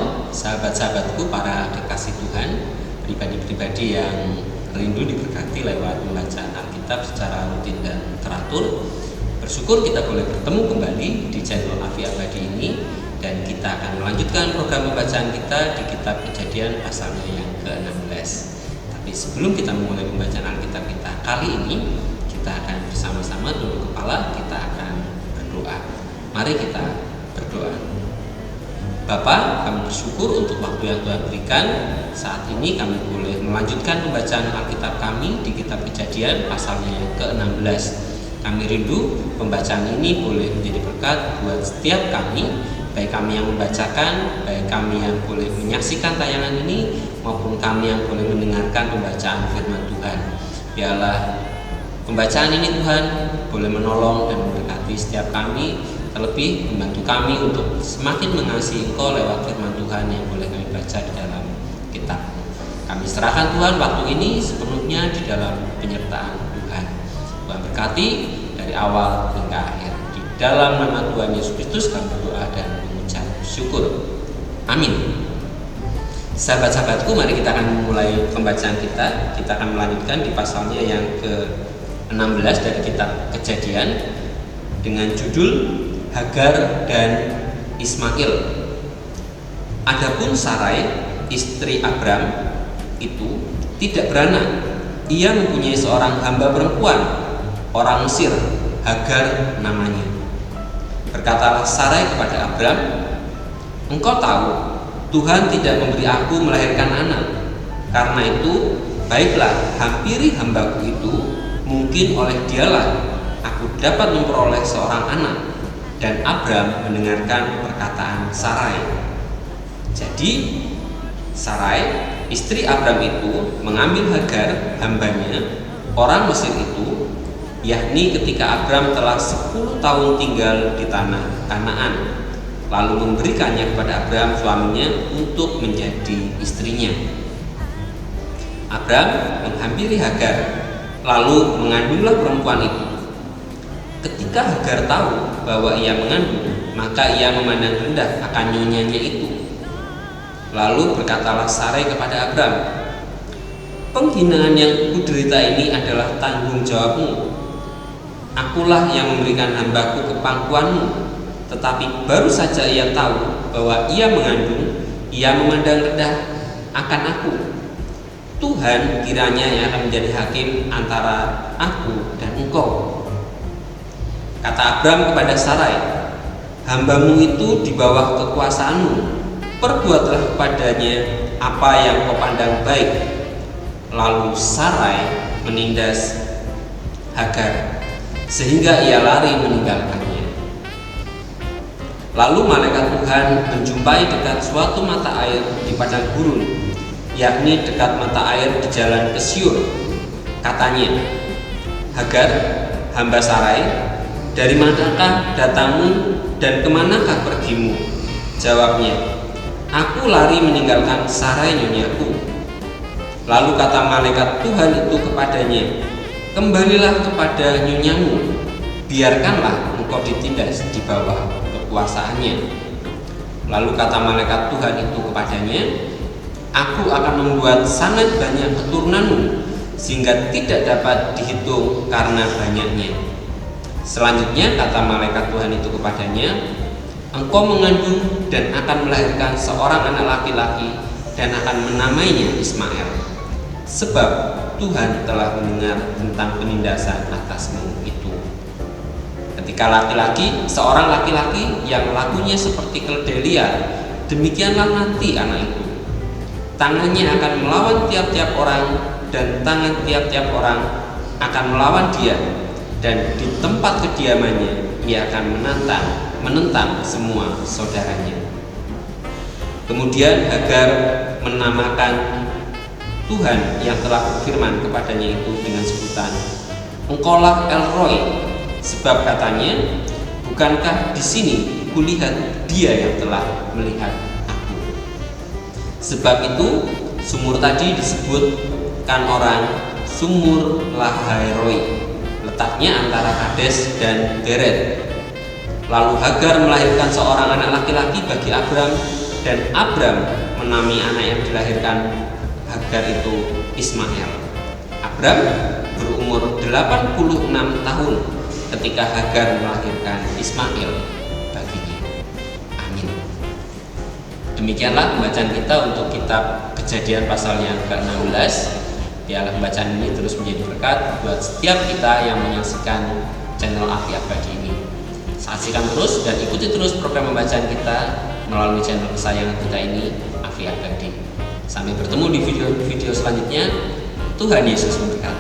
Shalom, sahabat-sahabatku, para kekasih Tuhan, pribadi-pribadi yang rindu diberkati lewat pembacaan Alkitab secara rutin dan teratur. Bersyukur kita boleh bertemu kembali di channel Afi Abadi ini, dan kita akan melanjutkan program pembacaan kita di kitab Kejadian pasalnya yang ke-16. Tapi sebelum kita memulai pembacaan Alkitab kita kali ini, kita akan bersama-sama tunduk kepala, kita akan berdoa. Mari kita berdoa. Bapa, kami bersyukur untuk waktu yang Tuhan berikan. Saat ini kami boleh melanjutkan pembacaan Alkitab kami di kitab Kejadian pasalnya yang ke-16. Kami rindu pembacaan ini boleh menjadi berkat buat setiap kami, baik kami yang membacakan, baik kami yang boleh menyaksikan tayangan ini, maupun kami yang boleh mendengarkan pembacaan firman Tuhan. Biarlah pembacaan ini Tuhan boleh menolong dan memberkati setiap kami, terlebih membantu kami untuk semakin mengasihi Engkau lewat firman Tuhan yang boleh kami baca di dalam kitab. Kami serahkan Tuhan waktu ini sepenuhnya di dalam penyertaan Tuhan. Tuhan berkati dari awal hingga akhir. Di dalam nama Tuhan Yesus Kristus kami berdoa dan mengucap syukur. Amin. Sahabat-sahabatku, mari kita akan memulai pembacaan kita. Kita akan melanjutkan di pasalnya yang ke-16 dari kitab Kejadian dengan judul Hagar dan Ismail. Adapun Sarai, istri Abram itu tidak beranak. Ia mempunyai seorang hamba perempuan, orang Mesir, Hagar namanya. Berkatalah Sarai kepada Abram, "Engkau tahu, Tuhan tidak memberi aku melahirkan anak. Karena itu, baiklah, hampiri hambaku itu, mungkin oleh dialah aku dapat memperoleh seorang anak." Dan Abram mendengarkan perkataan Sarai. Jadi Sarai, istri Abram itu mengambil Hagar, hambanya, orang Mesir itu, yakni ketika Abram telah 10 tahun tinggal di tanah Kanaan, lalu memberikannya kepada Abram suaminya untuk menjadi istrinya. Abram menghampiri Hagar, lalu mengandunglah perempuan itu. Ketika Hagar tahu bahwa ia mengandung, maka ia memandang rendah akan nyonyanya itu. Lalu berkatalah Sarai kepada Abram, "Penghinaan yang kuderita ini adalah tanggung jawabmu. Akulah yang memberikan hambaku ke pangkuanmu." Tetapi baru saja ia tahu bahwa ia mengandung, ia memandang rendah akan aku. Tuhan kiranya yang akan menjadi hakim antara aku dan engkau. Kata Abram kepada Sarai, "Hambamu itu di bawah kekuasaanmu. Perbuatlah kepadanya apa yang kau pandang baik." Lalu Sarai menindas Hagar sehingga ia lari meninggalkannya. Lalu malaikat Tuhan menjumpai dekat suatu mata air di padang gurun, yakni dekat mata air di jalan ke Syur. Katanya, "Hagar, hamba Sarai, dari manakah datangmu dan kemanakah pergimu?" Jawabnya, "Aku lari meninggalkan Sarai nyonyaku." Lalu kata malaikat Tuhan itu kepadanya, "Kembalilah kepada nyonyamu, biarkanlah engkau ditindas di bawah kekuasaannya." Lalu kata malaikat Tuhan itu kepadanya, "Aku akan membuat sangat banyak keturunanmu, sehingga tidak dapat dihitung karena banyaknya." Selanjutnya kata malaikat Tuhan itu kepadanya, "Engkau mengandung dan akan melahirkan seorang anak laki-laki dan akan menamainya Ismail. Sebab Tuhan telah mendengar tentang penindasan atasmu itu." Ketika seorang laki-laki yang lakunya seperti keledai liar, demikianlah nanti anak itu. Tangannya akan melawan tiap-tiap orang, dan tangan tiap-tiap orang akan melawan dia, dan di tempat kediamannya ia akan menentang semua saudaranya. Kemudian Hagar menamakan Tuhan yang telah berfirman kepadanya itu dengan sebutan, "Engkaulah El Roi," sebab katanya, "Bukankah di sini kulihat dia yang telah melihat aku." Sebab itu sumur tadi disebutkan orang Sumur Lahairoi, letaknya antara Kades dan Beret. Lalu Hagar melahirkan seorang anak laki-laki bagi Abram dan Abram menamai anak yang dilahirkan Hagar itu Ismail. Abram berumur 86 tahun ketika Hagar melahirkan Ismail baginya. Amin. Demikianlah pembacaan kita untuk kitab Kejadian pasal yang ke-16. Biarlah pembacaan ini terus menjadi berkat buat setiap kita yang menyaksikan channel Afi Abadi ini. Saksikan terus dan ikuti terus program pembacaan kita melalui channel kesayangan kita ini, Afi Abadi. Sampai bertemu di video-video selanjutnya. Tuhan Yesus memberkati.